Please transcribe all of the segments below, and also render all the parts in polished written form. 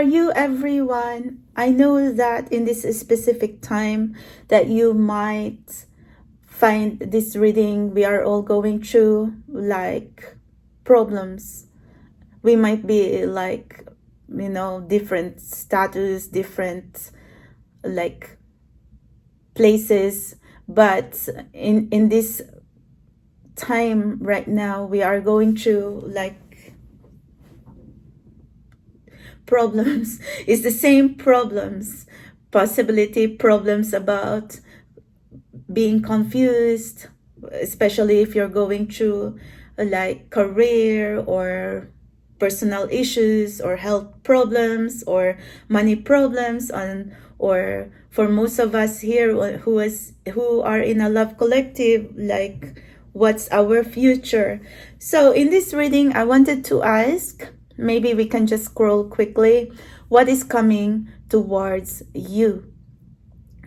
are you, everyone? I know that in this specific time that you might find this reading, we are all going through like problems. We might be like, different status, different like places, but in this time right now, we are going through like problems. It's the same problems, possibility problems about being confused, especially if you're going through like career or personal issues or health problems or money problems, or for most of us here who are in a love collective, like what's our future. So in this reading, I wanted to ask, maybe we can just scroll quickly, what is coming towards you?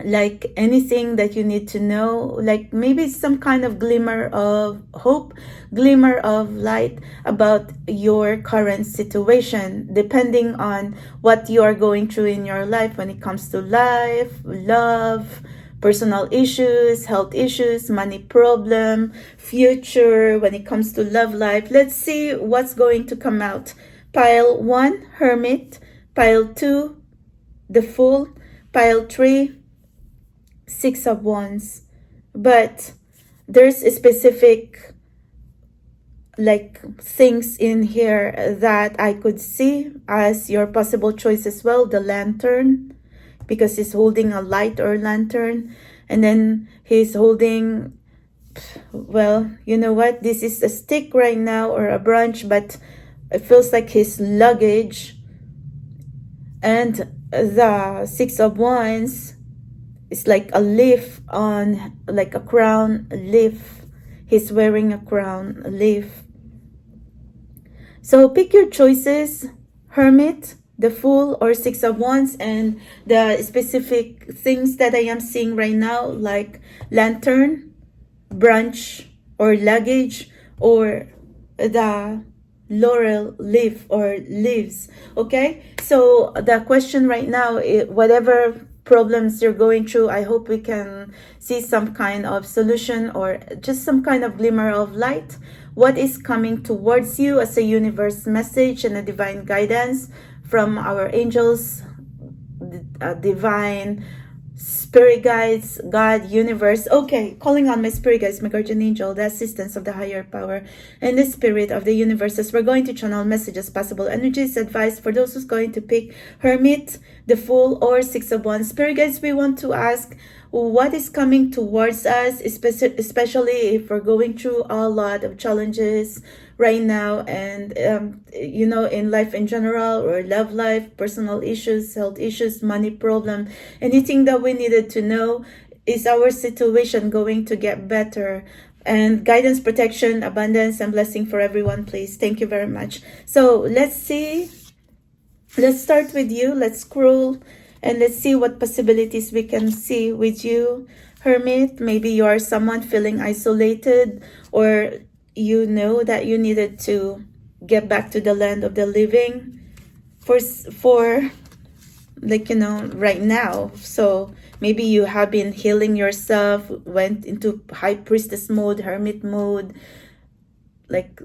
Like anything that you need to know, like maybe some kind of glimmer of hope, glimmer of light about your current situation, depending on what you are going through in your life when it comes to life, love, personal issues, health issues, money problem, future, when it comes to love life. Let's see what's going to come out. Pile 1, Hermit. Pile 2, the Fool. Pile 3, Six of Wands. But there's a specific like things in here that I could see as your possible choice as well. The Lantern, because he's holding a light or lantern, and then he's holding, well, you know what, this is a stick right now or a branch, but it feels like his luggage. And the Six of Wands, it's like a leaf on, like a crown leaf. He's wearing a crown leaf. So pick your choices, Hermit, the Fool, or Six of Wands. And the specific things that I am seeing right now, like lantern, branch, or luggage, or the laurel leaf or leaves. Okay, so the question right now, whatever problems you're going through, I hope we can see some kind of solution or just some kind of glimmer of light. What is coming towards you as a universe message and a divine guidance from our angels, divine spirit guides, God, universe. Okay, calling on my spirit guides, my guardian angel, the assistance of the higher power, and the spirit of the universe, as we're going to channel messages, possible energies, advice for those who's going to pick Hermit, the Fool, or Six of Wands. Spirit guides, we want to ask what is coming towards us, especially if we're going through a lot of challenges right now, and in life in general, or love life, personal issues, health issues, money problem, anything that we needed to know. Is our situation going to get better? And guidance, protection, abundance, and blessing for everyone, please. Thank you very much. So let's see. Let's start with you. Let's scroll and let's see what possibilities we can see with you, Hermit. Maybe you are someone feeling isolated, or you know that you needed to get back to the land of the living for like, right now. So maybe you have been healing yourself, went into high priestess mode, hermit mode, like,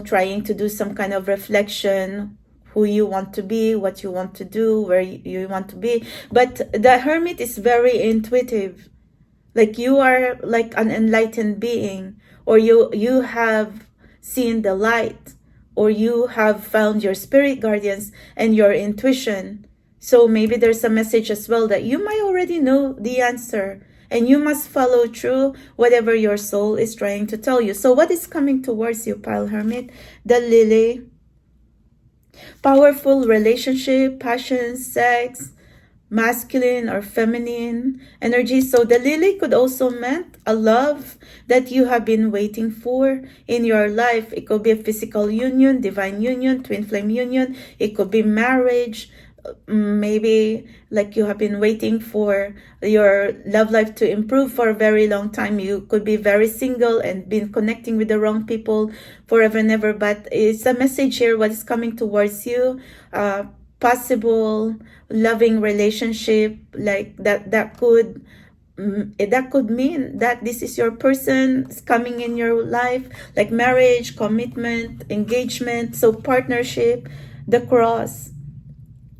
trying to do some kind of reflection, who you want to be, what you want to do, where you want to be. But the Hermit is very intuitive. Like, you are like an enlightened being, or you have seen the light, or you have found your spirit guardians and your intuition. So maybe there's a message as well that you might already know the answer, and you must follow through whatever your soul is trying to tell you. So what is coming towards you, Pile Hermit? The Lily. Powerful relationship, passion, sex, masculine or feminine energy. So the Lily could also mean a love that you have been waiting for in your life. It could be a physical union, divine union, twin flame union. It could be marriage. Maybe like you have been waiting for your love life to improve for a very long time. You could be very single and been connecting with the wrong people forever and ever. But it's a message here, what is coming towards you. possible loving relationship, like that could mean that this is your person coming in your life, like marriage, commitment, engagement, so partnership. The cross,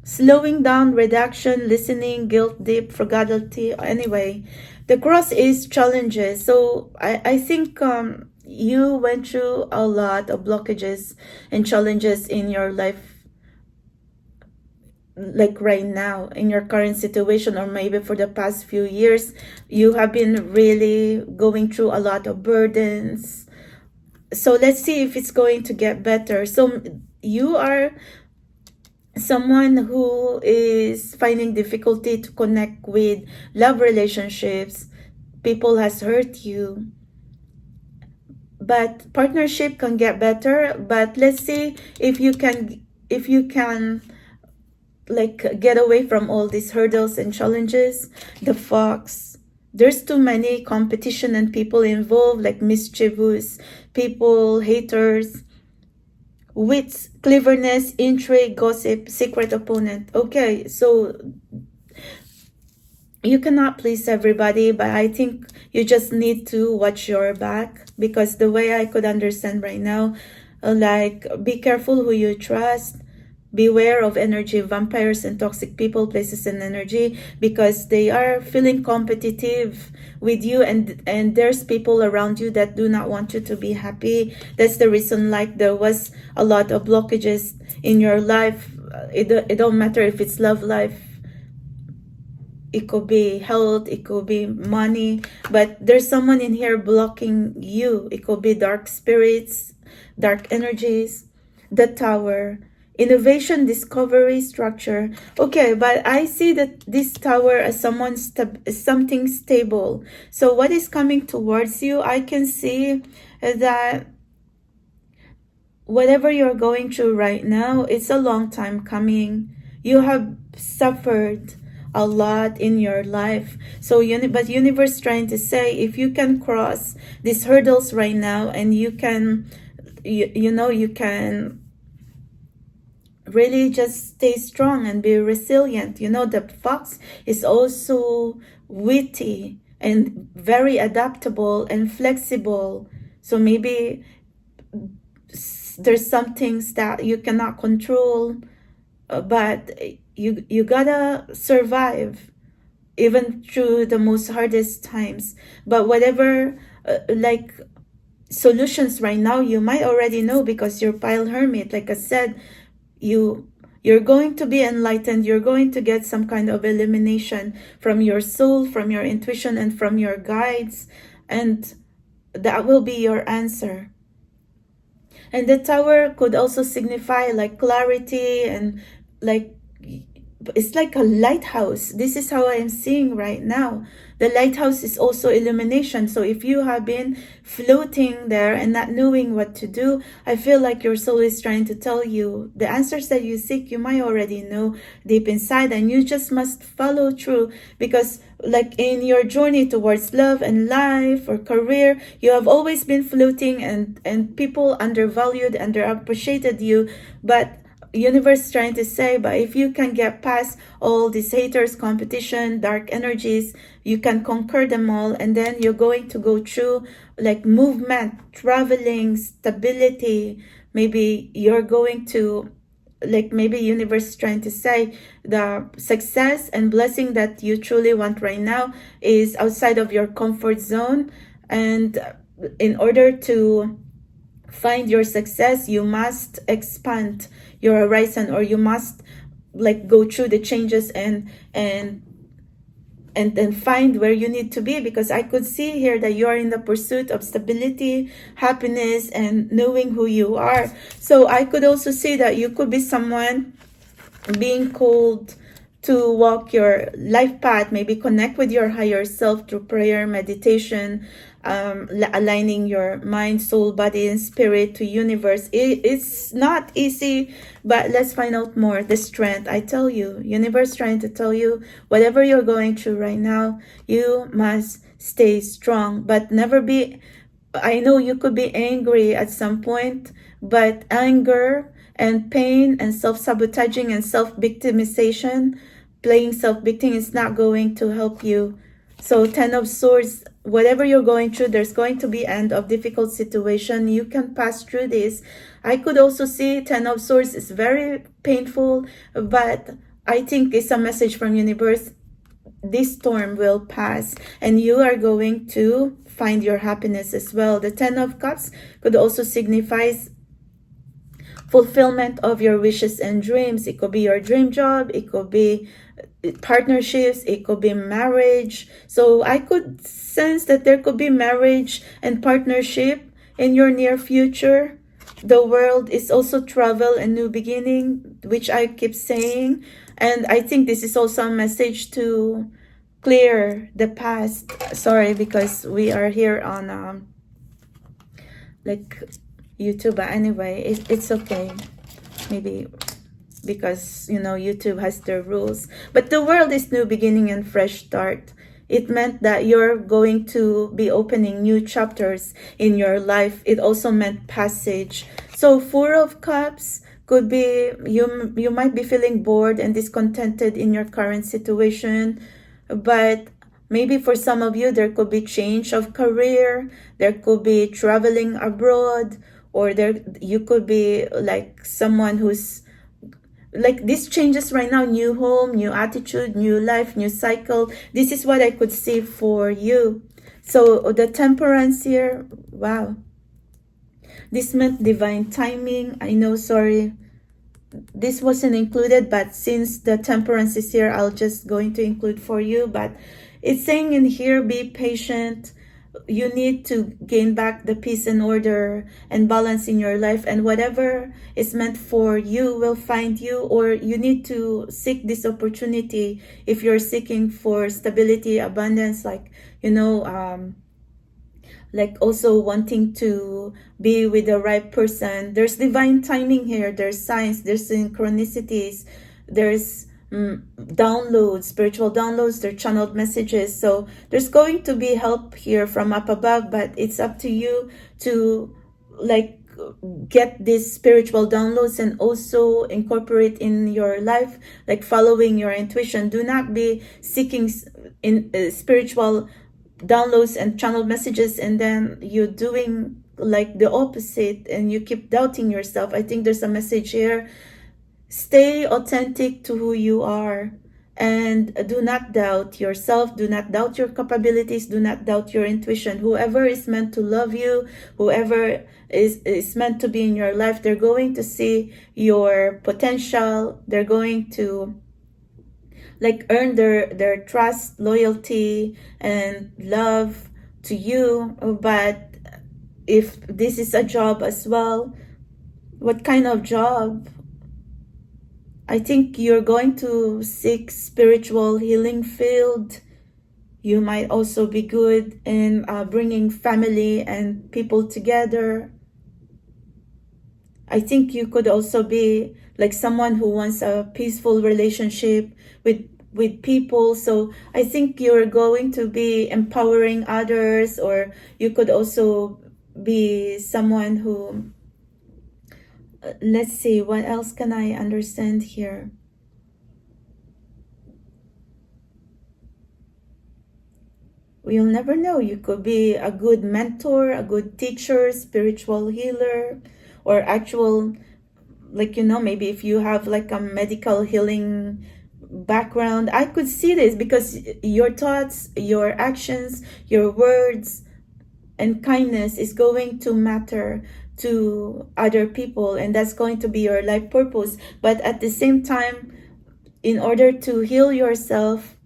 slowing down, reduction, listening, guilt, deep, frugality. Anyway, the cross is challenges. So I think you went through a lot of blockages and challenges in your life, like right now in your current situation, or maybe for the past few years you have been really going through a lot of burdens. So let's see if it's going to get better. So you are someone who is finding difficulty to connect with love relationships. People has hurt you, but partnership can get better. But let's see if you can like get away from all these hurdles and challenges. The fox, there's too many competition and people involved, like mischievous people, haters, wits, cleverness, intrigue, gossip, secret opponent. Okay, so you cannot please everybody, but I think you just need to watch your back, because the way I could understand right now, like, be careful who you trust. Beware of energy vampires and toxic people, places, and energy, because they are feeling competitive with you, and there's people around you that do not want you to be happy. That's the reason, like, there was a lot of blockages in your life. It don't matter if it's love life, it could be health, it could be money, but there's someone in here blocking you. It could be dark spirits, dark energies. The Tower, innovation, discovery, structure. Okay, but I see that this Tower as something stable. So what is coming towards you, I can see that whatever you're going through right now, it's a long time coming. You have suffered a lot in your life. So but universe trying to say, if you can cross these hurdles right now, and you can, you can really just stay strong and be resilient. The fox is also witty and very adaptable and flexible. So maybe there's some things that you cannot control, but you gotta survive even through the most hardest times. But whatever like solutions right now, you might already know, because you're pile hermit. Like I said, you're going to be enlightened. You're going to get some kind of illumination from your soul, from your intuition, and from your guides, and that will be your answer. And the Tower could also signify like clarity, and like it's like a lighthouse. This is how I am seeing right now. The lighthouse is also illumination. So if you have been floating there and not knowing what to do, I feel like your soul is trying to tell you the answers that you seek. You might already know deep inside, and you just must follow through, because like in your journey towards love and life or career, you have always been floating, and people undervalued, underappreciated you. But universe trying to say, but if you can get past all these haters, competition, dark energies, you can conquer them all, and then you're going to go through like movement, traveling, stability. Maybe you're going to, like, maybe universe trying to say the success and blessing that you truly want right now is outside of your comfort zone, and in order to find your success, you must expand your horizon, or you must like go through the changes and then find where you need to be. Because I could see here that you are in the pursuit of stability, happiness, and knowing who you are. So I could also see that you could be someone being called to walk your life path, maybe connect with your higher self through prayer, meditation, aligning your mind, soul, body, and spirit to universe. It's not easy, but let's find out more. The strength, I tell you, universe trying to tell you, whatever you're going through right now, you must stay strong, but never be, I know you could be angry at some point, but anger and pain and self-sabotaging and self-victimization. Playing self-victim is not going to help you. So 10 of Swords, whatever you're going through, there's going to be end of difficult situation. You can pass through this. I could also see 10 of Swords is very painful, but I think it's a message from universe. This storm will pass and you are going to find your happiness as well. The 10 of Cups could also signify fulfillment of your wishes and dreams. It could be your dream job, it could be partnerships, it could be marriage. So I could sense that there could be marriage and partnership in your near future. The world is also travel and new beginning, which I keep saying. And I think this is also a message to clear the past. Sorry, because we are here on like YouTube, but anyway, it's okay. Maybe because, you know, YouTube has their rules. But the world is new beginning and fresh start. It meant that you're going to be opening new chapters in your life. It also meant passage. So 4 of Cups could be you might be feeling bored and discontented in your current situation, but maybe for some of you there could be change of career, there could be traveling abroad, or you could be like someone who's like this changes right now, new home, new attitude, new life, new cycle. This is what I could see for you. So the Temperance here, wow, this meant divine timing. I know, sorry, this wasn't included, but since the Temperance is here, I'll just going to include for you. But it's saying in here, be patient. You need to gain back the peace and order and balance in your life, and whatever is meant for you will find you, or you need to seek this opportunity if you're seeking for stability, abundance, like, you know, like also wanting to be with the right person. There's divine timing here, there's signs, there's synchronicities, there's downloads, spiritual downloads, they're channeled messages. So there's going to be help here from up above, but it's up to you to like get these spiritual downloads and also incorporate in your life, like following your intuition. Do not be seeking in spiritual downloads and channeled messages and then you're doing like the opposite and you keep doubting yourself. I think there's a message here. Stay authentic to who you are and do not doubt yourself. Do not doubt your capabilities. Do not doubt your intuition. Whoever is meant to love you, whoever is meant to be in your life, they're going to see your potential. They're going to like earn their trust, loyalty, and love to you. But if this is a job as well, what kind of job? I think you're going to seek spiritual healing field. You might also be good in bringing family and people together. I think you could also be like someone who wants a peaceful relationship with people. So I think you're going to be empowering others, or you could also be someone who let's see, what else can I understand here? You'll never know. You could be a good mentor, a good teacher, spiritual healer, or actual, like, you know, maybe if you have like a medical healing background. I could see this because your thoughts, your actions, your words, and kindness is going to matter to other people, and that's going to be your life purpose. But at the same time, in order to heal yourself,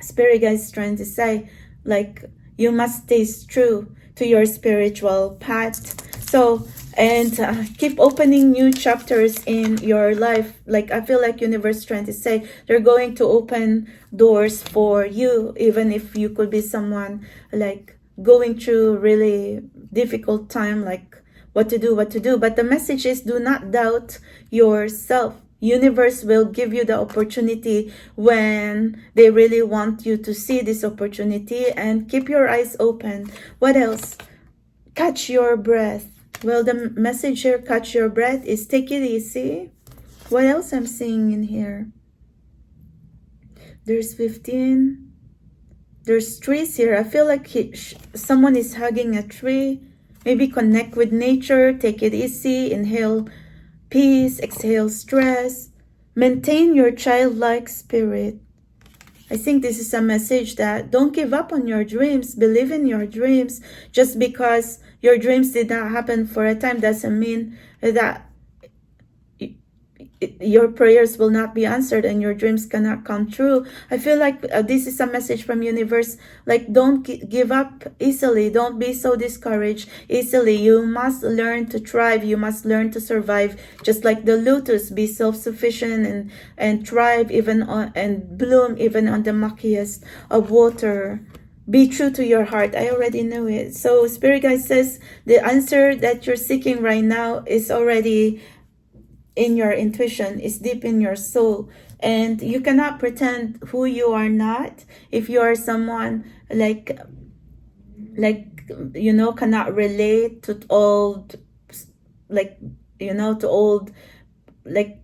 Spirit guides is trying to say, like, you must stay true to your spiritual path. So, and keep opening new chapters in your life. Like, I feel like universe is trying to say they're going to open doors for you, even if you could be someone like going through really difficult time, like what to do. But the message is, do not doubt yourself. Universe will give you the opportunity when they really want you to see this opportunity, and keep your eyes open. What else? Catch your breath. Well, the message here, catch your breath, is take it easy. What else I'm seeing in here? There's 15. There's trees here. I feel like someone is hugging a tree. Maybe connect with nature. Take it easy. Inhale peace. Exhale stress. Maintain your childlike spirit. I think this is a message that don't give up on your dreams. Believe in your dreams. Just because your dreams did not happen for a time doesn't mean that your prayers will not be answered and your dreams cannot come true. I feel like this is a message from universe, like don't give up easily. Don't be so discouraged easily. You must learn to thrive. You must learn to survive, just like the lotus. Be self-sufficient and thrive even on, and bloom even on the muckiest of water. Be true to your heart. I already knew it. So Spirit Guide says the answer that you're seeking right now is already in your intuition, is deep in your soul, and you cannot pretend who you are not. If you are someone like you know, cannot relate to old, like, you know, to old, like,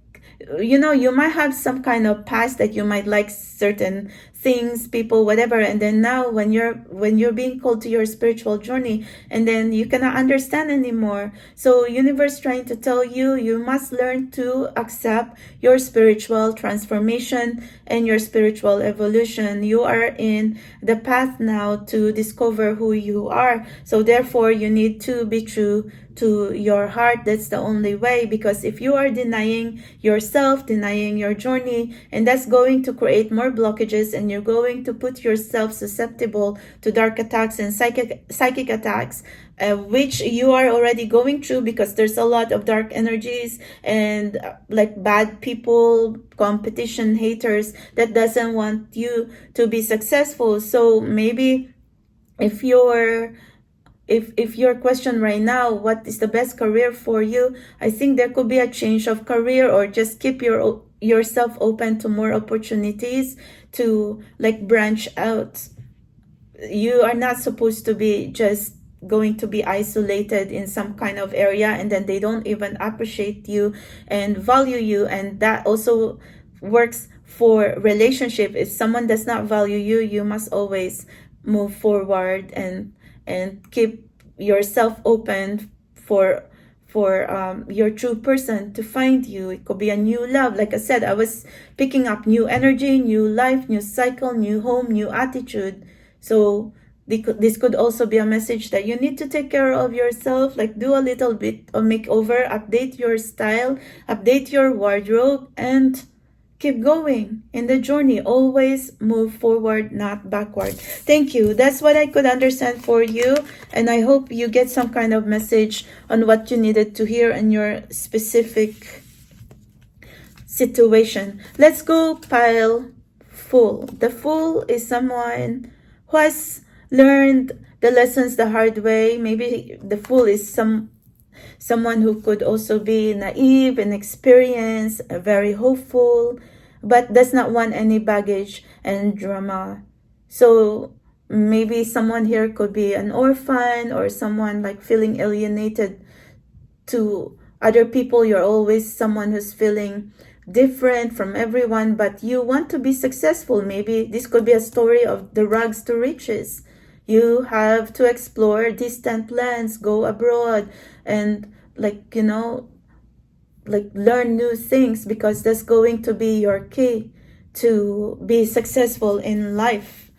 you know, you might have some kind of past that you might like certain things, people, whatever, and then now when you're being called to your spiritual journey, and then you cannot understand anymore. So universe trying to tell you, you must learn to accept your spiritual transformation and your spiritual evolution. You are in the path now to discover who you are. So therefore you need to be true to your heart. That's the only way, because if you are denying yourself, denying your journey, and that's going to create more blockages, and you're going to put yourself susceptible to dark attacks and psychic attacks, which you are already going through, because there's a lot of dark energies and like bad people, competition, haters that doesn't want you to be successful. So maybe if your question right now, what is the best career for you, I think there could be a change of career, or just keep yourself open to more opportunities to like branch out. You are not supposed to be just going to be isolated in some kind of area, and then they don't even appreciate you and value you. And that also works for relationship. If someone does not value you, you must always move forward and keep yourself open for your true person to find you. It could be a new love. Like I said, I was picking up new energy, new life, new cycle, new home, new attitude. So this could also be a message that you need to take care of yourself, like do a little bit of makeover, update your style, update your wardrobe, and keep going in the journey. Always move forward, not backward. Thank you. That's what I could understand for you. And I hope you get some kind of message on what you needed to hear in your specific situation. Let's go pile Fool. The Fool is someone who has learned the lessons the hard way. Maybe the Fool is someone who could also be naive, inexperienced, very hopeful, but does not want any baggage and drama. So maybe someone here could be an orphan, or someone like feeling alienated to other people. You're always someone who's feeling different from everyone, but you want to be successful. Maybe this could be a story of the rags to riches. You have to explore distant lands, go abroad, and like, you know, like learn new things, because that's going to be your key to be successful in life.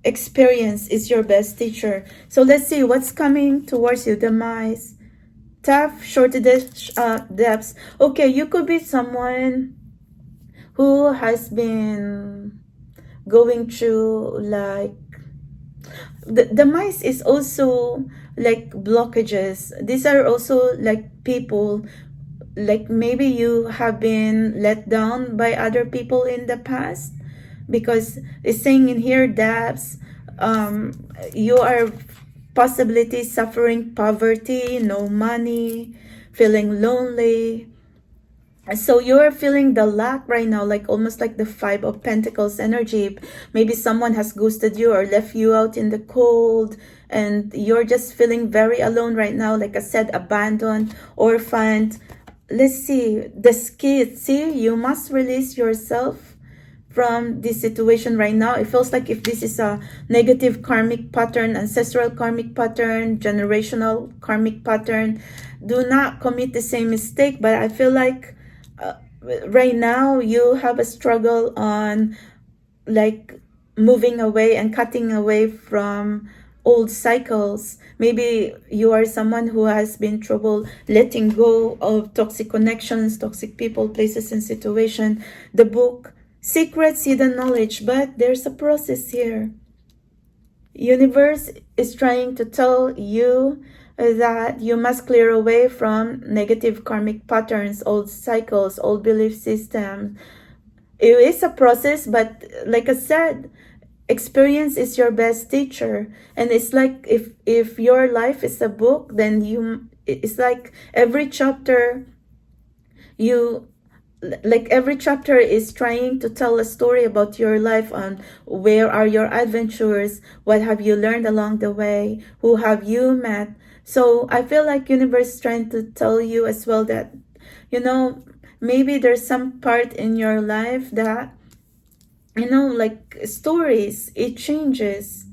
Experience is your best teacher. So let's see what's coming towards you. Demise, tough, shorted depths. Okay, you could be someone who has been going through like the mice is also like blockages. These are also like people, like maybe you have been let down by other people in the past, because it's saying in here depths, you are possibly suffering poverty, no money, feeling lonely, So you're feeling the lack right now, like almost like the Five of Pentacles energy. Maybe someone has ghosted you or left you out in the cold, and you're just feeling very alone right now. Like I said, abandoned, orphaned. Let's see, the skid. See, you must release yourself from this situation right now. It feels like if this is a negative karmic pattern, ancestral karmic pattern, generational karmic pattern, do not commit the same mistake. But I feel like right now you have a struggle on like moving away and cutting away from old cycles. Maybe you are someone who has been trouble letting go of toxic connections, toxic people, places, and situation. The book Secrets, Hidden Knowledge, but there's a process here. Universe is trying to tell you that you must clear away from negative karmic patterns, old cycles, old belief systems. It is a process, but like I said, experience is your best teacher. And it's like if your life is a book, then it's like every chapter every chapter is trying to tell a story about your life, on where are your adventures, what have you learned along the way, who have you met. So I feel like universe is trying to tell you as well that, maybe there's some part in your life that, like stories, it changes.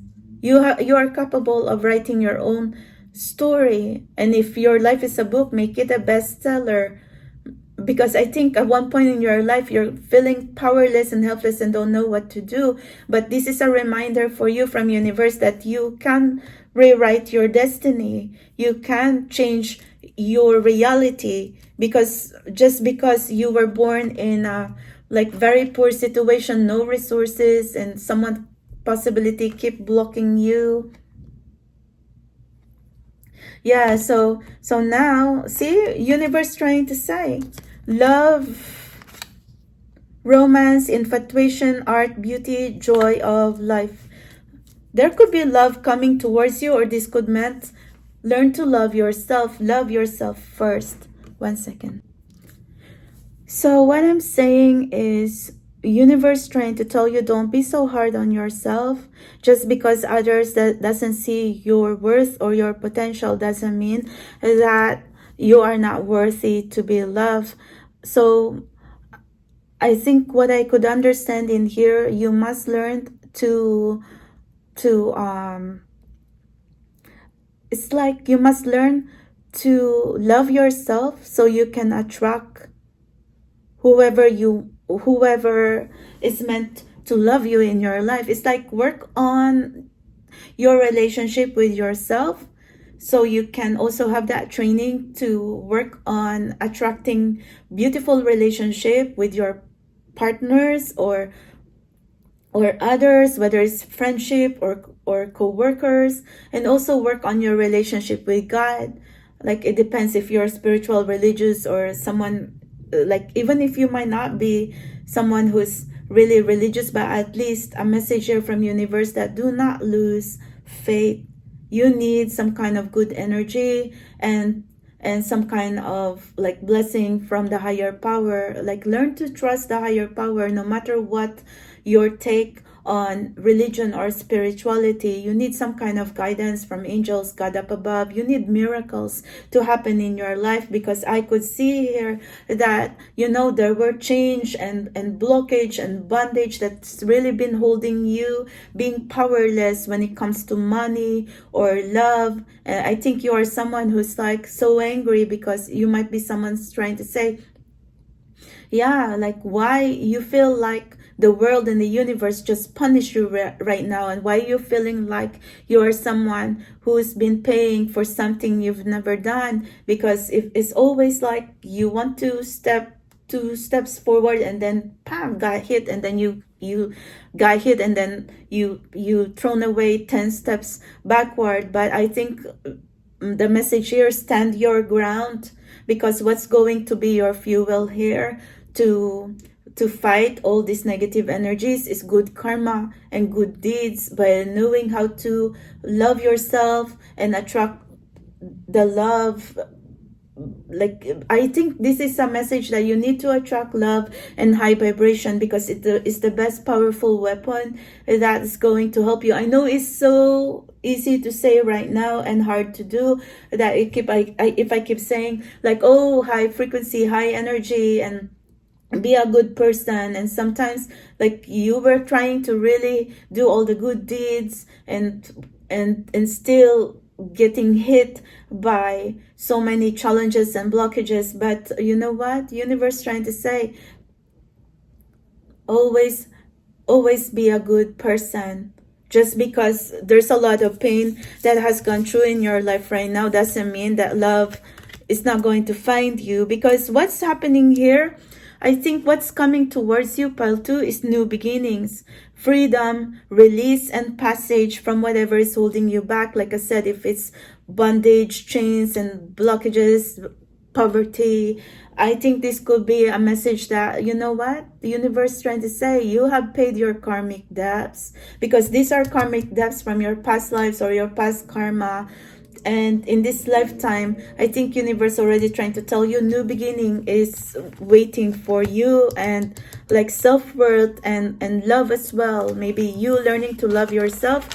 You are capable of writing your own story. And if your life is a book, make it a bestseller. Because I think at one point in your life, you're feeling powerless and helpless and don't know what to do. But this is a reminder for you from universe that you can rewrite your destiny. You can change your reality. Because just because you were born in a like very poor situation, no resources, and someone possibility keep blocking you. Yeah, so now, see, universe trying to say, love, romance, infatuation, art, beauty, joy of life. There could be love coming towards you, or this could mean learn to love yourself. Love yourself first. 1 second. So what I'm saying is, universe trying to tell you, don't be so hard on yourself. Just because others that doesn't see your worth or your potential doesn't mean that you are not worthy to be loved. So I think what I could understand in here, you must learn to it's like you must learn to love yourself so you can attract whoever is meant to love you in your life. It's like work on your relationship with yourself, so you can also have that training to work on attracting beautiful relationship with your partners or others, whether it's friendship or co-workers, and also work on your relationship with God. Like it depends if you're spiritual, religious, or someone, like even if you might not be someone who's really religious, but at least a message here from universe that do not lose faith. You need some kind of good energy and some kind of like blessing from the higher power. Like learn to trust the higher power no matter what your take on religion or spirituality. You need some kind of guidance from angels, God up above. You need miracles to happen in your life, because I could see here that there were change and blockage and bondage that's really been holding you, being powerless when it comes to money or love. I think you are someone who's like so angry, because you might be someone's trying to say, yeah, like why you feel like the world and the universe just punish you right now, and why you're feeling like you're someone who's been paying for something you've never done. Because if it's always like you want to step 2 steps forward and then bam, got hit, and then you got hit, and then you thrown away 10 steps backward. But I think the message here, stand your ground, because what's going to be your fuel here to fight all these negative energies is good karma and good deeds, by knowing how to love yourself and attract the love like, I think this is a message that you need to attract love and high vibration, because it's the best powerful weapon that is going to help you. I know it's so easy to say right now and hard to do, that if I keep saying like, oh, high frequency, high energy, and be a good person, and sometimes like you were trying to really do all the good deeds and still getting hit by so many challenges and blockages. But you know what, universe trying to say, always be a good person. Just because there's a lot of pain that has gone through in your life right now doesn't mean that love is not going to find you. Because what's happening here, I think what's coming towards you, pile 2, is new beginnings, freedom, release, and passage from whatever is holding you back. Like I said, if it's bondage, chains, and blockages, poverty, I think this could be a message that, you know what, the universe is trying to say, you have paid your karmic debts, because these are karmic debts from your past lives or your past karma. And in this lifetime, I think universe already trying to tell you, new beginning is waiting for you, and like self-worth and love as well. Maybe you learning to love yourself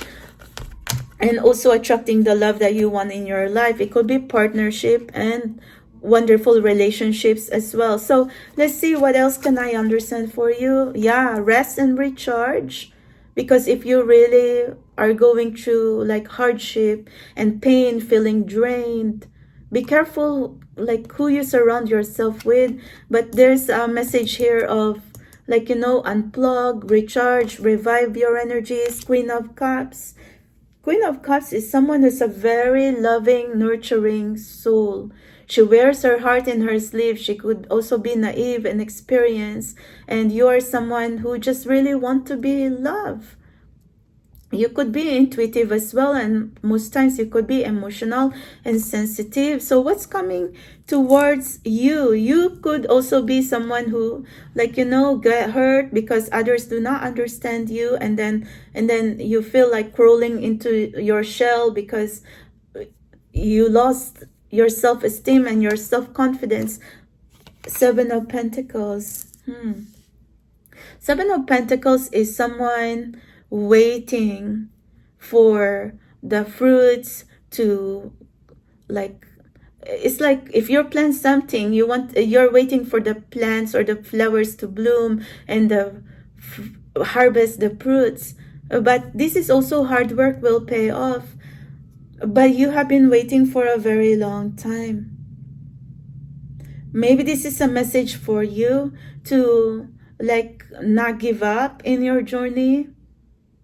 and also attracting the love that you want in your life. It could be partnership and wonderful relationships as well. So let's see, what else can I understand for you? Yeah, rest and recharge. Because if you really are going through like hardship and pain, feeling drained, be careful like who you surround yourself with. But there's a message here of like, you know, unplug, recharge, revive your energies. Queen of Cups. Queen of Cups is someone who's a very loving, nurturing soul. She wears her heart in her sleeve. She could also be naive and experienced. And you are someone who just really want to be loved. You could be intuitive as well, and most times you could be emotional and sensitive. So what's coming towards you? You could also be someone who, like, you know, get hurt because others do not understand you, and then you feel like crawling into your shell because you lost your self-esteem and your self-confidence. Seven of Pentacles. Seven of Pentacles is someone waiting for the fruits to, like, it's like if you plant something, you're waiting for the plants or the flowers to bloom and harvest the fruits. But this is also hard work will pay off. But you have been waiting for a very long time. Maybe this is a message for you to like not give up in your journey,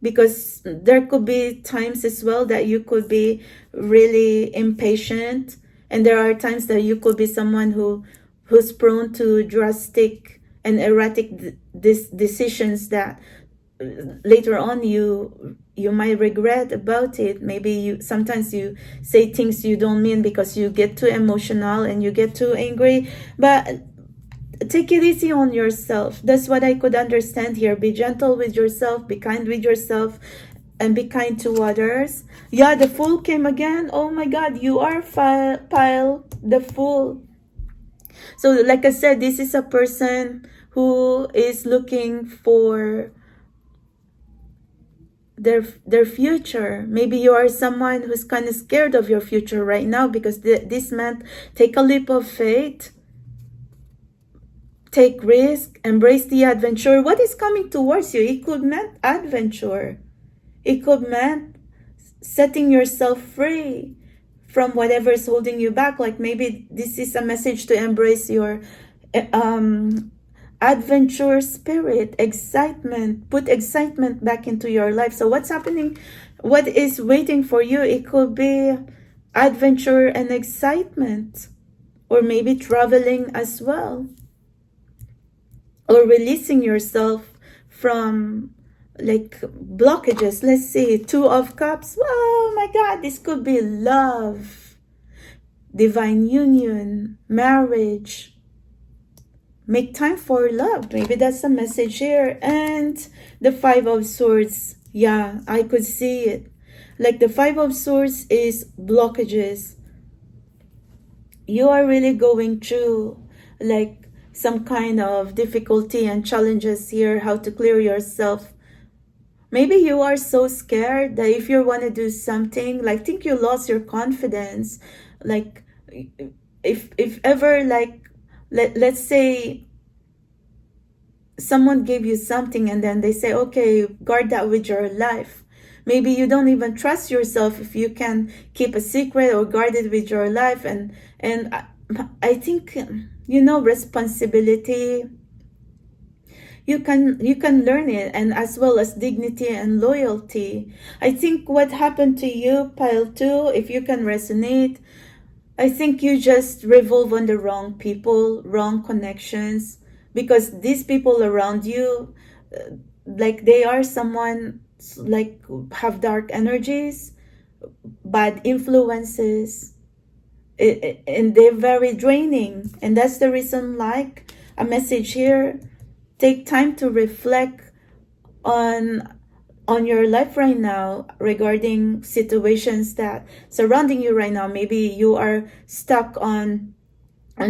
because there could be times as well that you could be really impatient, and there are times that you could be someone who's prone to drastic and erratic decisions that later on you might regret about it. Maybe sometimes you say things you don't mean because you get too emotional and you get too angry. But take it easy on yourself. That's what I could understand here. Be gentle with yourself, be kind with yourself, and be kind to others. Yeah, the Fool came again. Oh my God, you are pile the Fool. So like I said, this is a person who is looking for their future. Maybe you are someone who's kind of scared of your future right now, because this meant take a leap of faith, take risk, embrace the adventure. What is coming towards you? It could mean adventure. It could mean setting yourself free from whatever is holding you back. Like maybe this is a message to embrace your adventure spirit, excitement. Put excitement back into your life. So what's happening? What is waiting for you? It could be adventure and excitement, or maybe traveling as well, or releasing yourself from like blockages. Let's see, Two of Cups. Oh my God, this could be love, divine union, marriage. Make time for love. Maybe that's a message here. And the Five of Swords. Yeah, I could see it. Like the Five of Swords is blockages. you are really going through like some kind of difficulty and challenges here, how to clear yourself. Maybe you are so scared that if you want to do something, like think you lost your confidence. Like if ever, like let's say someone gave you something and then they say, okay, guard that with your life. Maybe you don't even trust yourself if you can keep a secret or guard it with your life. And I think, you know, responsibility, you can learn it, and as well as dignity and loyalty. I think what happened to you, pile 2, if you can resonate, I think you just revolve on the wrong people, wrong connections, because these people around you, like they are someone like have dark energies, bad influences, and they're very draining. And that's the reason, like a message here, take time to reflect on your life right now regarding situations that surrounding you right now. Maybe you are stuck on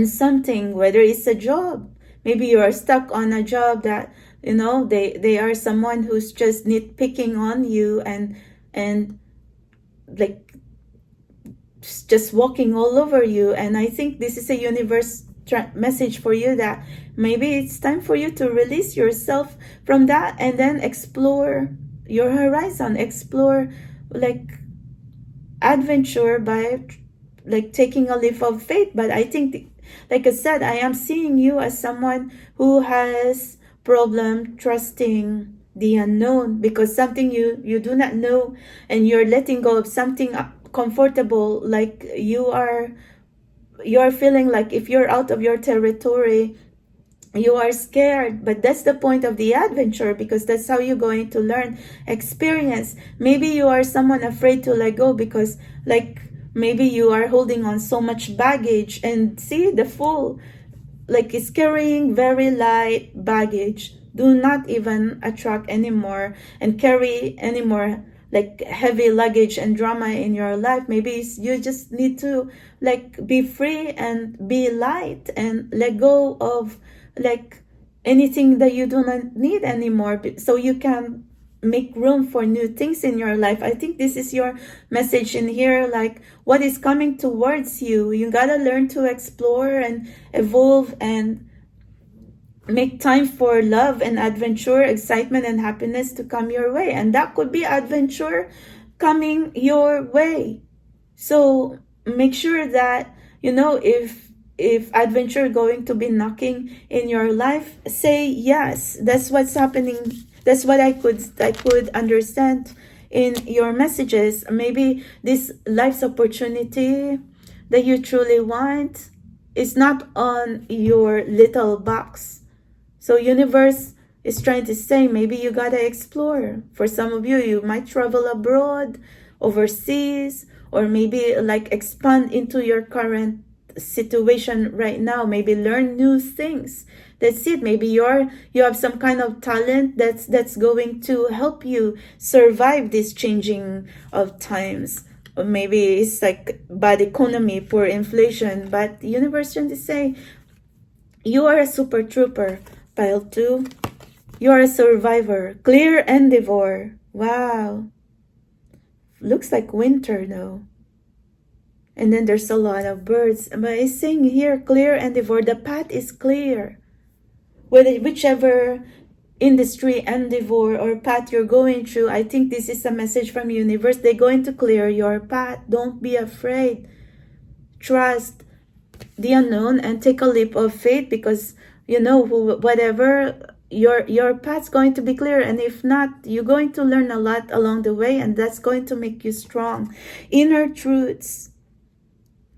something, whether it's a job. Maybe you are stuck on a job that, you know, they are someone who's just nitpicking on you and like just walking all over you. And I think this is a universe message for you that maybe it's time for you to release yourself from that and then explore your horizon, explore like adventure by like taking a leap of faith. But I think, like I said, I am seeing you as someone who has problem trusting the unknown, because something you do not know, and you're letting go of something comfortable. Like you're feeling like if you're out of your territory, you are scared. But that's the point of the adventure, because that's how you're going to learn experience. Maybe you are someone afraid to let go because like maybe you are holding on so much baggage, and see the Fool, like is carrying very light baggage. Do not even attract anymore and carry anymore like heavy luggage and drama in your life. Maybe you just need to like be free and be light and let go of like anything that you do not need anymore, so you can make room for new things in your life. I think this is your message in here, like what is coming towards you. You gotta learn to explore and evolve and make time for love and adventure, excitement and happiness to come your way. And that could be adventure coming your way. So make sure that, you know, if adventure going to be knocking in your life, say yes. That's what's happening. That's what I could understand in your messages. Maybe this life's opportunity that you truly want is not on your little box. So universe is trying to say, maybe you gotta explore. For some of you, you might travel abroad, overseas, or maybe like expand into your current situation right now. Maybe learn new things. That's it. Maybe you have some kind of talent that's going to help you survive this changing of times. Or maybe it's like bad economy, poor inflation, but the universe trying to say you are a super trooper. Pile 2, you are a survivor. Clear endeavor. Wow. Looks like winter though. And then there's a lot of birds. But it's saying here, clear endeavor. The path is clear. Whichever industry, endeavor, or path you're going through, I think this is a message from universe. They're going to clear your path. Don't be afraid. Trust the unknown and take a leap of faith, because you know, whatever, your path's going to be clear. And if not, you're going to learn a lot along the way, and that's going to make you strong. Inner truths.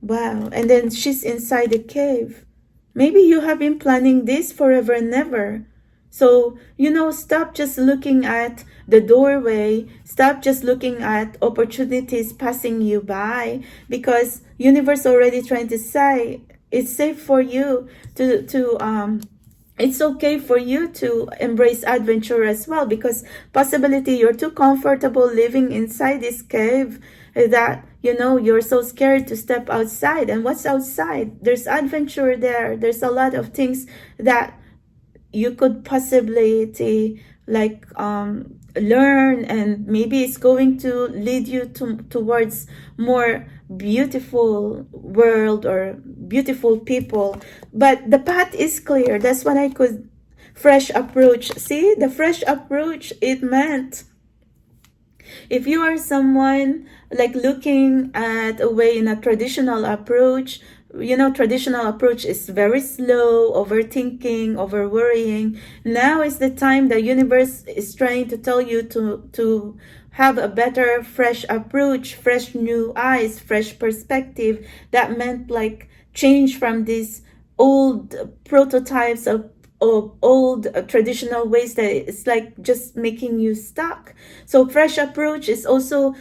Wow. And then she's inside the cave. Maybe you have been planning this forever and ever. So, you know, stop just looking at the doorway. Stop just looking at opportunities passing you by, because universe already trying to say it's safe for you to it's okay for you to embrace adventure as well, because possibility you're too comfortable living inside this cave that, you know, you're so scared to step outside. And what's outside? There's adventure there. There's a lot of things that you could possibly like learn, and maybe it's going to lead you towards more beautiful world or beautiful people. But the path is clear. That's what I could. Fresh approach. See, the fresh approach, it meant if you are someone like looking at a way in a traditional approach, you know, traditional approach is very slow, overthinking, over worrying. Now is the time the universe is trying to tell you to have a better, fresh approach, fresh new eyes, fresh perspective. That meant like change from these old prototypes of old traditional ways that it's like just making you stuck. So fresh approach is also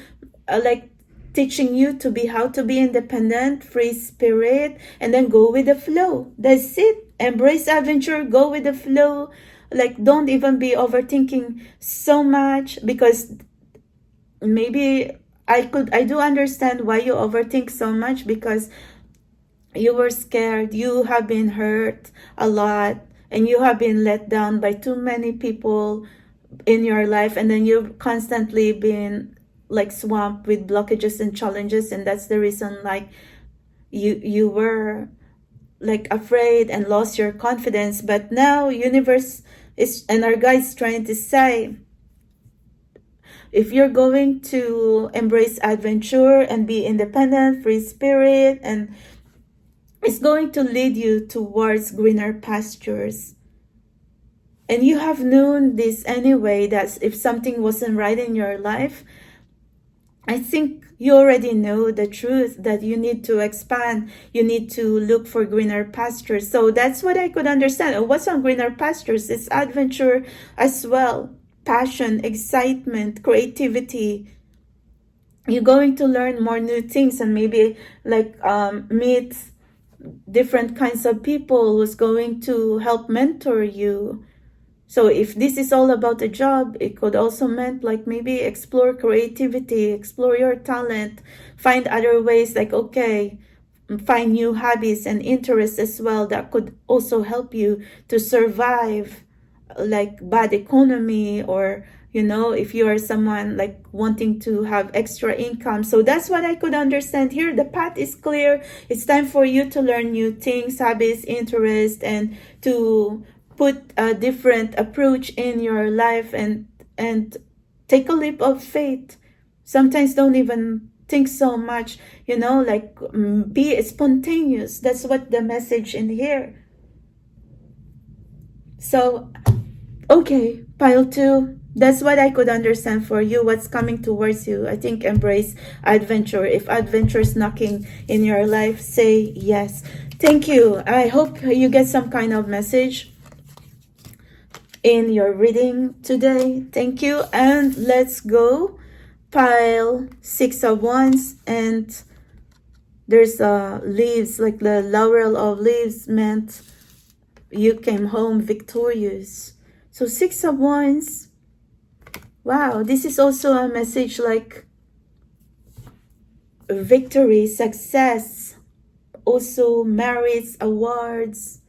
like teaching you to be how to be independent, free spirit, and then go with the flow. That's it. Embrace adventure, go with the flow. Like, don't even be overthinking so much, because maybe I do understand why you overthink so much, because you were scared, you have been hurt a lot, and you have been let down by too many people in your life, and then you've constantly been like swamped with blockages and challenges, and that's the reason like you were like afraid and lost your confidence. But now universe is, and our guides trying to say, if you're going to embrace adventure and be independent, free spirit, and it's going to lead you towards greener pastures. And you have known this anyway, that if something wasn't right in your life, I think you already know the truth that you need to expand. You need to look for greener pastures. So that's what I could understand. And what's on greener pastures? It's adventure as well. Passion, excitement, creativity. You're going to learn more new things, and maybe like meet different kinds of people who's going to help mentor you. So if this is all about a job, it could also meant like maybe explore creativity, explore your talent, find other ways, like, okay, find new hobbies and interests as well that could also help you to survive like bad economy, or you know, if you are someone like wanting to have extra income. So that's what I could understand here. The path is clear. It's time for you to learn new things, hobbies, interests, and to put a different approach in your life, and take a leap of faith. Sometimes don't even think so much, you know, like be spontaneous. That's what the message in here. So okay, pile 2, that's what I could understand for you, what's coming towards you. I think embrace adventure. If adventure is knocking in your life, say yes. Thank you. I hope you get some kind of message in your reading today. Thank you. And let's go pile 6 of Wands, and there's leaves, like the laurel of leaves meant you came home victorious. So 6 of Wands, wow, this is also a message like victory, success, also merits, awards,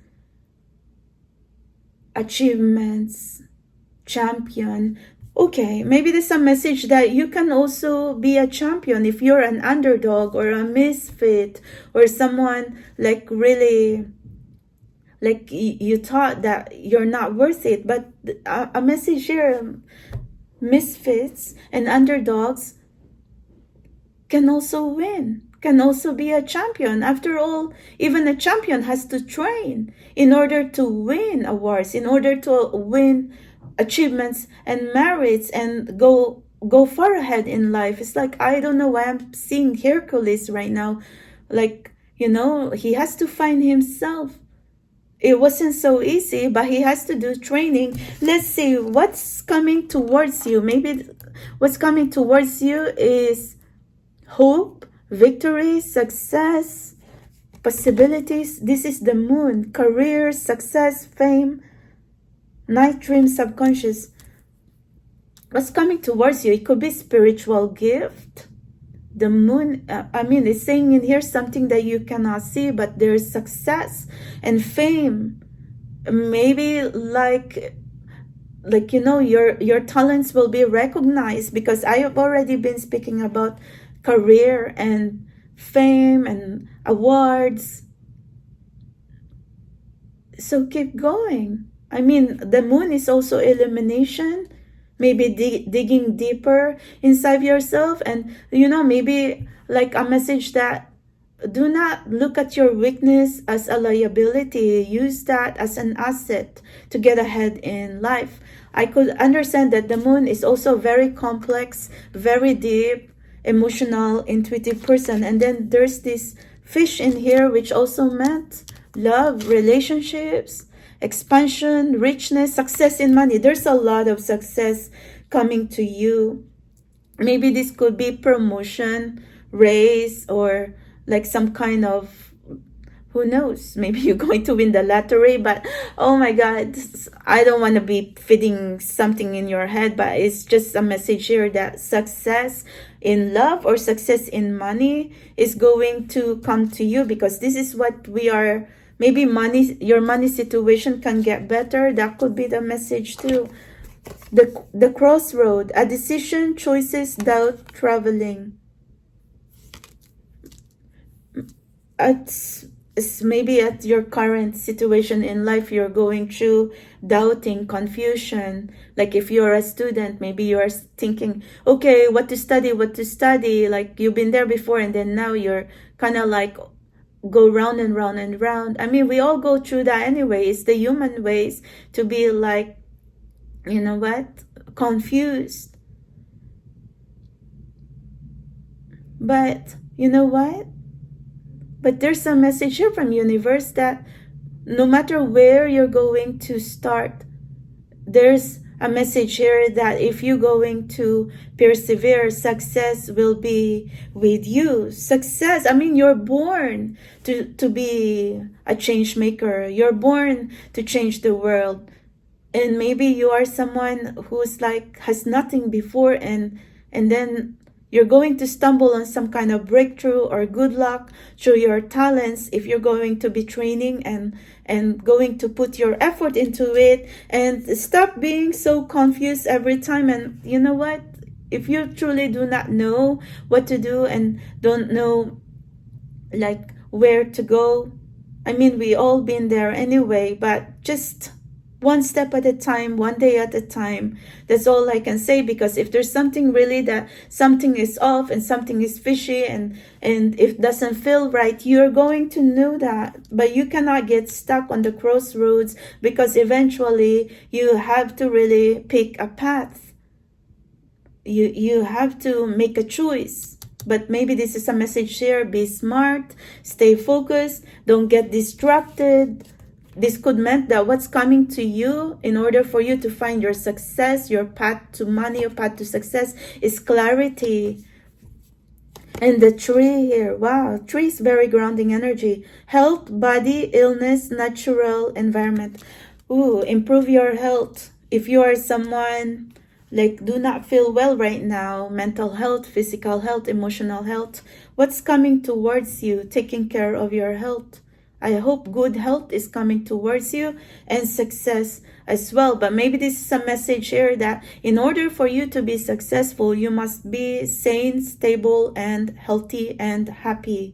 achievements, champion. Okay, maybe there's a message that you can also be a champion if you're an underdog or a misfit, or someone like really like you thought that you're not worth it. But a message here, misfits and underdogs can also win, can also be a champion. After all, even a champion has to train in order to win awards, in order to win achievements and merits, and go far ahead in life. It's like, I don't know why I'm seeing Hercules right now. Like, you know, he has to find himself. It wasn't so easy, but he has to do training. Let's see what's coming towards you. Maybe what's coming towards you is hope, victory, success, possibilities. This is the moon. Career, success, fame, Night dream subconscious. What's coming towards you? It could be spiritual gift. The moon, it's saying in here something that you cannot see, but there's success and fame. Maybe like your talents will be recognized, because I have already been speaking about career and fame and awards. So keep going. The moon is also illumination. Maybe digging deeper inside yourself, and maybe like a message that do not look at your weakness as a liability. Use that as an asset to get ahead in life. I could understand that the moon is also very complex, very deep, emotional, intuitive person. And then there's this fish in here, which also meant love, relationships, expansion, richness, success in money. There's a lot of success coming to you. Maybe this could be promotion, raise, or like some kind of, who knows, maybe you're going to win the lottery. But oh my God, I don't want to be fitting something in your head, but it's just a message here that success in love or success in money is going to come to you, because this is what we are. Maybe money, your money situation can get better. That could be the message too. The crossroad, a decision, choices, doubt, traveling. Maybe at your current situation in life, you're going through doubting, confusion. Like if you're a student, maybe you're thinking, okay, what to study. Like you've been there before, and then now you're kind of like go round and round and round. We all go through that anyway. It's the human ways to be like, confused. But you know what? But there's a message here from universe that no matter where you're going to start, there's a message here that if you're going to persevere, success will be with you. Success, you're born to be a change maker. You're born to change the world. And maybe you are someone who's like has nothing before, and then you're going to stumble on some kind of breakthrough or good luck through your talents if you're going to be training and going to put your effort into it, and stop being so confused every time. And you know what? If you truly do not know what to do and don't know like where to go, we all been there anyway, but just one step at a time, one day at a time. That's all I can say, because if there's something really that something is off and something is fishy and if it doesn't feel right, you're going to know that. But you cannot get stuck on the crossroads, because eventually you have to really pick a path. You have to make a choice. But maybe this is a message here. Be smart, stay focused, don't get distracted. This could mean that what's coming to you in order for you to find your success, your path to money, your path to success, is clarity. And the tree here, wow, tree is very grounding energy. Health, body, illness, natural environment. Improve your health. If you are someone like do not feel well right now, mental health, physical health, emotional health, what's coming towards you? Taking care of your health. I hope good health is coming towards you, and success as well. But maybe this is a message here that in order for you to be successful, you must be sane, stable, and healthy and happy.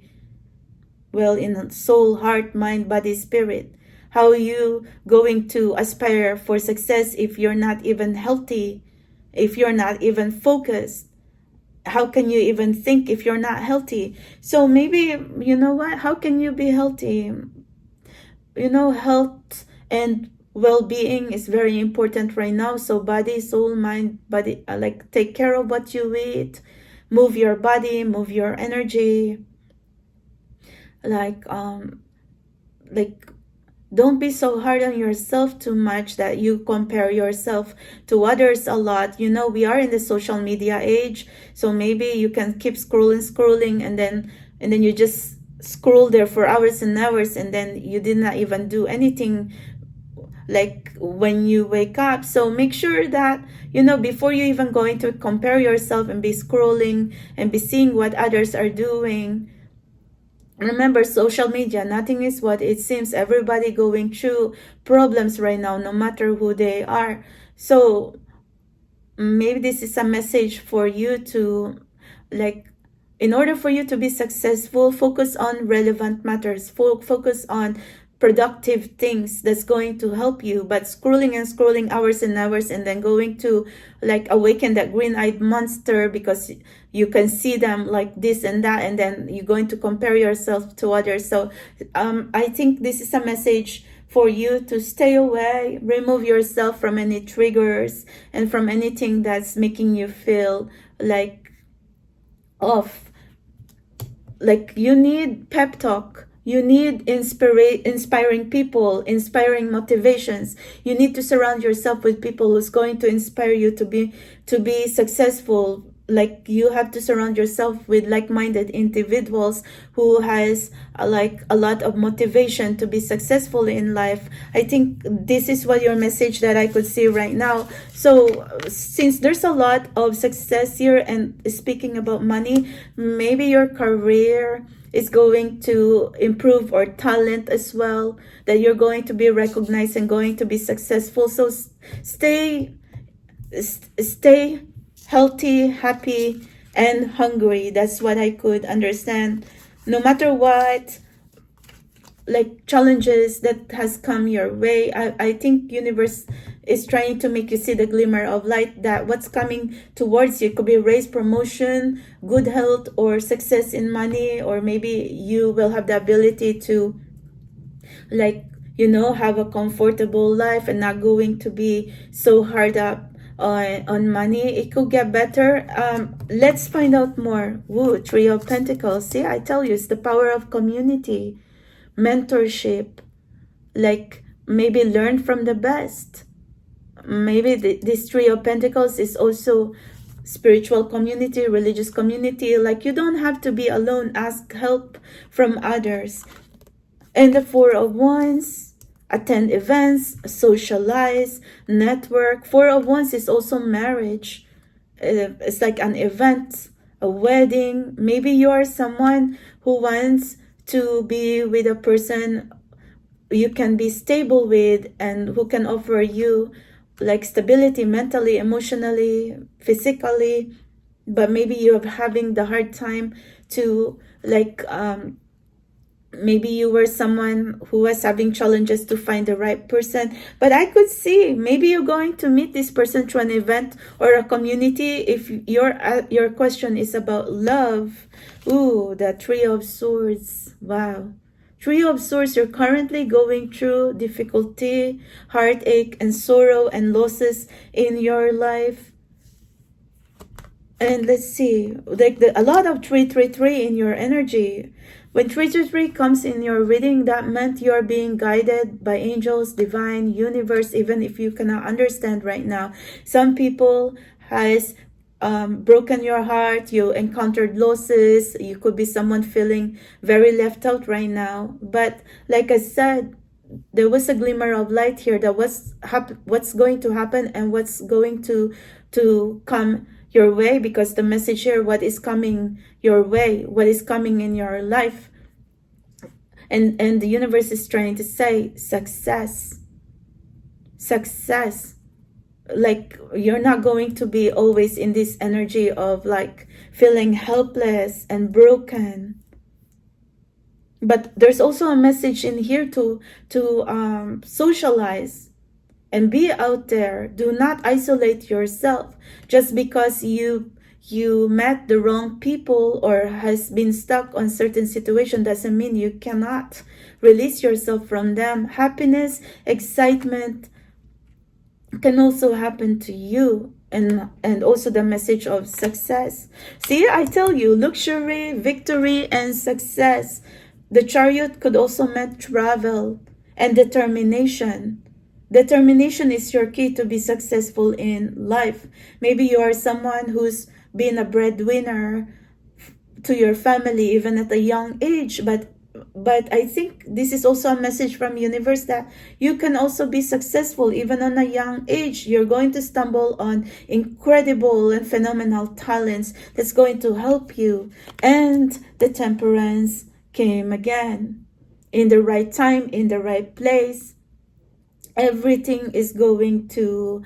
Well, in soul, heart, mind, body, spirit. How are you going to aspire for success if you're not even healthy, if you're not even focused? How can you even think if you're not healthy? So maybe, you know what? How can you be healthy? Health and well-being is very important right now. So body, soul, mind, body, take care of what you eat. Move your body, move your energy. Don't be so hard on yourself too much that you compare yourself to others a lot. We are in the social media age, so maybe you can keep scrolling, and then you just scroll there for hours and hours, and then you did not even do anything like when you wake up. So make sure that, before you even going to compare yourself and be scrolling and be seeing what others are doing, remember, social media, nothing is what it seems. Everybody going through problems right now, no matter who they are. So maybe this is a message for you to, like, in order for you to be successful, focus on relevant matters, focus on productive things that's going to help you. But scrolling and scrolling hours and hours, and then going to like awaken that green-eyed monster because you can see them like this and that, and then you're going to compare yourself to others. So I think this is a message for you to stay away, remove yourself from any triggers and from anything that's making you feel like off. Like, you need pep talk, you need inspiring people, inspiring motivations. You need to surround yourself with people who's going to inspire you to be successful. Like, you have to surround yourself with like-minded individuals who has a lot of motivation to be successful in life. I think this is what your message that I could see right now. So since there's a lot of success here, and speaking about money, maybe your career is going to improve, or talent as well, that you're going to be recognized and going to be successful. So stay healthy, happy, and hungry. That's what I could understand. No matter what, like, challenges that has come your way, I think universe is trying to make you see the glimmer of light, that what's coming towards you. It could be raise, promotion, good health, or success in money, or maybe you will have the ability to, like, have a comfortable life and not going to be so hard up on money. It could get better. Let's find out more. Woo, Three of Pentacles. See, I tell you, it's the power of community, mentorship, like maybe learn from the best. Maybe this Three of Pentacles is also spiritual community, religious community. Like, you don't have to be alone. Ask help from others. And the Four of Wands, attend events, socialize, network. Four of Wands is also marriage. It's like an event, a wedding. Maybe you are someone who wants to be with a person you can be stable with, and who can offer you like stability mentally, emotionally, physically. But maybe you're having the hard time to, like, maybe you were someone who was having challenges to find the right person. But I could see maybe you're going to meet this person through an event or a community. If your question is about love, ooh, the Three of Swords. Wow. Three of Swords, you're currently going through difficulty, heartache, and sorrow and losses in your life. And let's see, like a lot of 333 in your energy. When 333 comes in your reading, that meant you're being guided by angels, divine, universe, even if you cannot understand right now. Some people has broken your heart. You encountered losses. You could be someone feeling very left out right now. But like I said, there was a glimmer of light here. That what's going to happen and what's going to come your way, because the message here, what is coming your way, what is coming in your life, and the universe is trying to say success. Like, you're not going to be always in this energy of like feeling helpless and broken. But there's also a message in here to socialize and be out there. Do not isolate yourself. Just because you met the wrong people or has been stuck on certain situation doesn't mean you cannot release yourself from them. Happiness, excitement can also happen to you, and also the message of success. See, I tell you, luxury, victory, and success. The Chariot could also mean travel and determination. Determination is your key to be successful in life. Maybe you are someone who's been a breadwinner to your family even at a young age, but but I think this is also a message from universe that you can also be successful even on a young age. You're going to stumble on incredible and phenomenal talents that's going to help you. And the temperance came again. In the right time, in the right place, everything is going to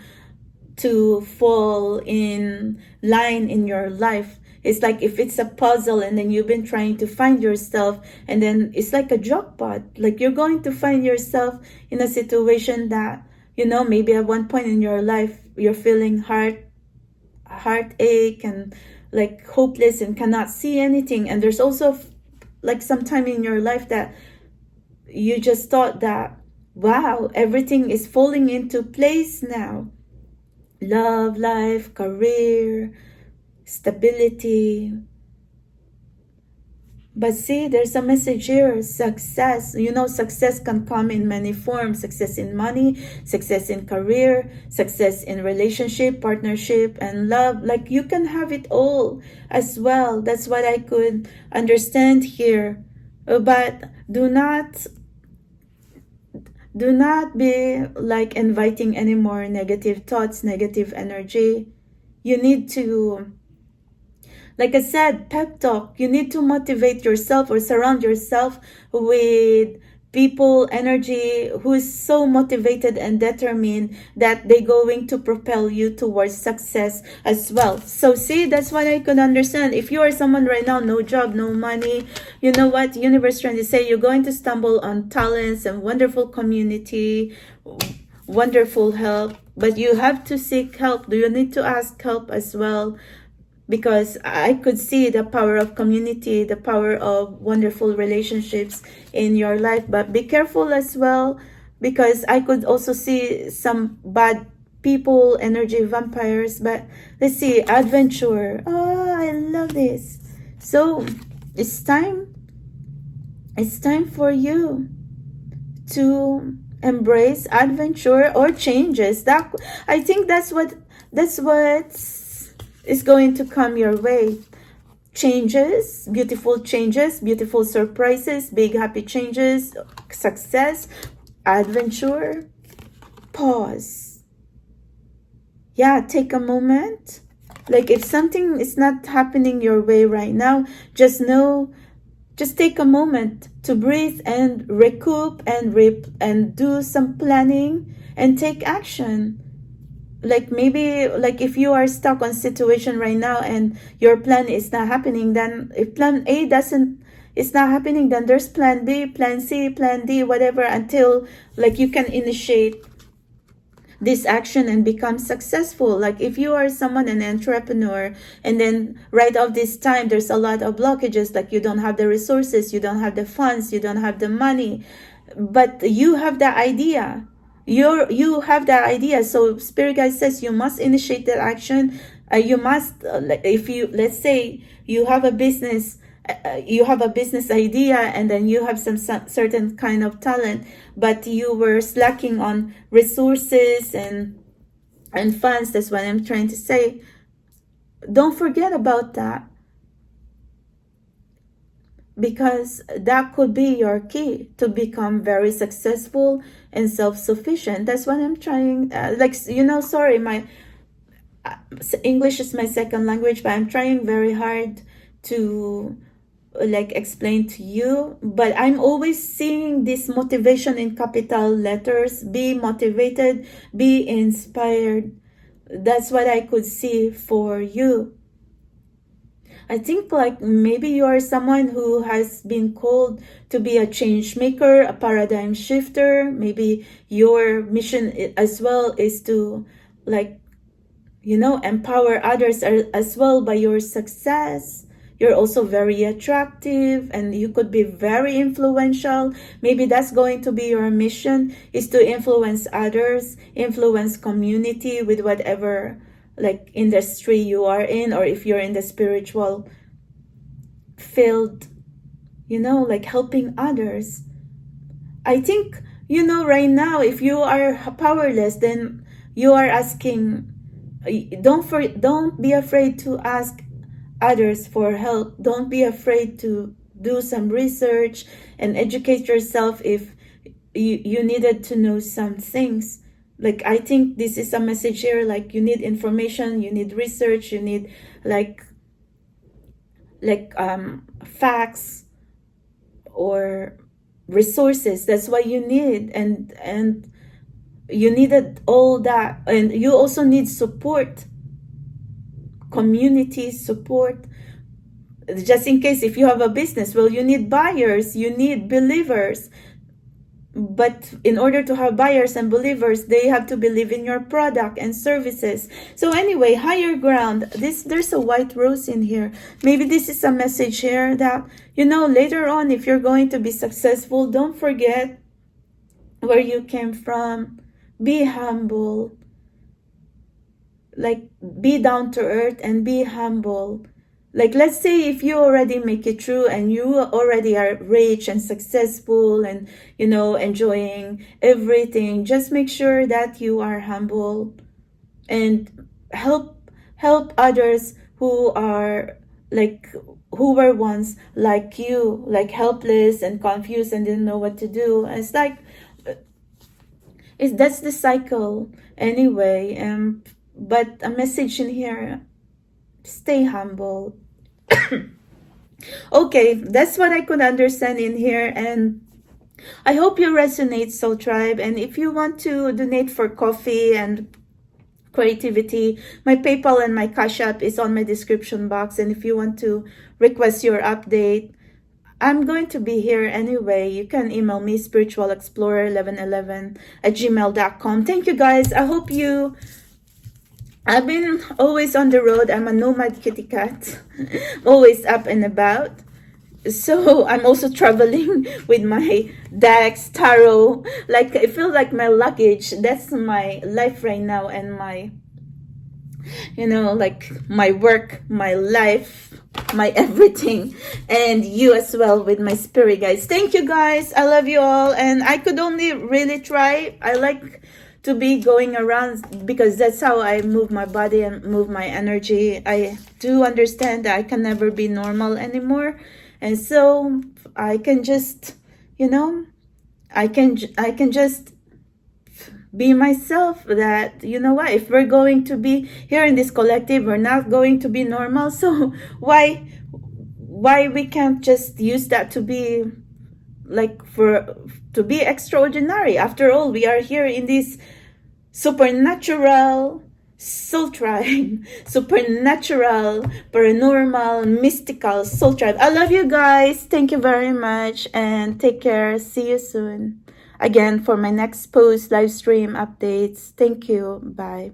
fall in line in your life. It's like if it's a puzzle and then you've been trying to find yourself, and then it's like a jackpot. Like you're going to find yourself in a situation that, you know, maybe at one point in your life you're feeling heartache and like hopeless and cannot see anything. And there's also like some time in your life that you just thought that, wow, everything is falling into place now. Love, life, career, stability. But see, there's a message here. Success. You know, success can come in many forms. Success in money, success in career, success in relationship, partnership, and love. Like you can have it all as well. That's what I could understand here. But do not be like inviting any more negative thoughts, negative energy. You need to, like I said, pep talk. You need to motivate yourself or surround yourself with people, energy who is so motivated and determined that they're going to propel you towards success as well. So see, that's what I could understand. If you are someone right now, no job, no money, you know what universe trying to say? You're going to stumble on talents and wonderful community, wonderful help, but you have to seek help. Do you need to ask help as well? Because I could see the power of community, the power of wonderful relationships in your life. But be careful as well, because I could also see some bad people, energy vampires. But let's see, adventure. Oh, I love this. So it's time for you to embrace adventure or changes. That, I think that's what is going to come your way. Changes, beautiful surprises, big happy changes, success, adventure. Pause. Yeah, take a moment. Like if something is not happening your way right now, just take a moment to breathe and recoup and do some planning and take action. Like maybe, like if you are stuck on situation right now and your plan is not happening, then if plan A it's not happening, then there's plan B, plan C, plan D, whatever, until like you can initiate this action and become successful. Like if you are someone, an entrepreneur, and then right off this time there's a lot of blockages, like you don't have the resources, you don't have the funds, you don't have the money, but you have the idea. You have that idea. So spirit guide says you must initiate that action. You must, if you, let's say you have a business, idea, and then you have some certain kind of talent, but you were slacking on resources and funds. That's what I'm trying to say. Don't forget about that, because that could be your key to become very successful and self-sufficient. That's what I'm trying, sorry, my English is my second language, but I'm trying very hard to like explain to you. But I'm always seeing this motivation in capital letters. Be motivated, be inspired. That's what I could see for you. I think like maybe you are someone who has been called to be a change maker, a paradigm shifter. Maybe your mission as well is to empower others as well by your success. You're also very attractive and you could be very influential. Maybe that's going to be your mission, is to influence others, influence community with whatever industry you are in, or if you're in the spiritual field, helping others. I think, right now, if you are powerless, then you are asking, don't be afraid to ask others for help. Don't be afraid to do some research and educate yourself if you needed to know some things. Like, I think this is a message here, like you need information, you need research, you need like facts or resources. That's what you need, and you needed all that. And you also need support, community support, just in case if you have a business. Well, you need buyers, you need believers. But in order to have buyers and believers, they have to believe in your product and services. So anyway, higher ground. There's a white rose in here. Maybe this is a message here that, you know, later on, if you're going to be successful, don't forget where you came from. Be humble. Like, be down to earth and be humble. Like, let's say if you already make it through and you already are rich and successful and, you know, enjoying everything, just make sure that you are humble and help others who are like, who were once like you, like helpless and confused and didn't know what to do. And it's like, that's the cycle anyway. But a message in here, stay humble. Okay, that's what I could understand in here, and I hope you resonate, Soul Tribe. And if you want to donate for coffee and creativity, my PayPal and my CashApp is on my description box. And if you want to request your update, I'm going to be here anyway. You can email me, spiritualexplorer1111@gmail.com. Thank you guys. I hope you... I've been always on the road. I'm a nomad kitty cat, always up and about. So I'm also traveling with my decks, tarot. Like, I feel like my luggage. That's my life right now, and my, you know, like my work, my life, my everything, and you as well with my spirit guys. Thank you guys. I love you all, and I could only really try. I like to be going around because that's how I move my body and move my energy. I do understand that I can never be normal anymore, and so I can just, you know, I can just be myself. That, you know what, if we're going to be here in this collective, we're not going to be normal. So why we can't just use that to be like, to be extraordinary? After all, we are here in this supernatural soul tribe, supernatural, paranormal, mystical soul tribe. I love you guys. Thank you very much, and take care. See you soon again for my next post live stream updates. Thank you. Bye.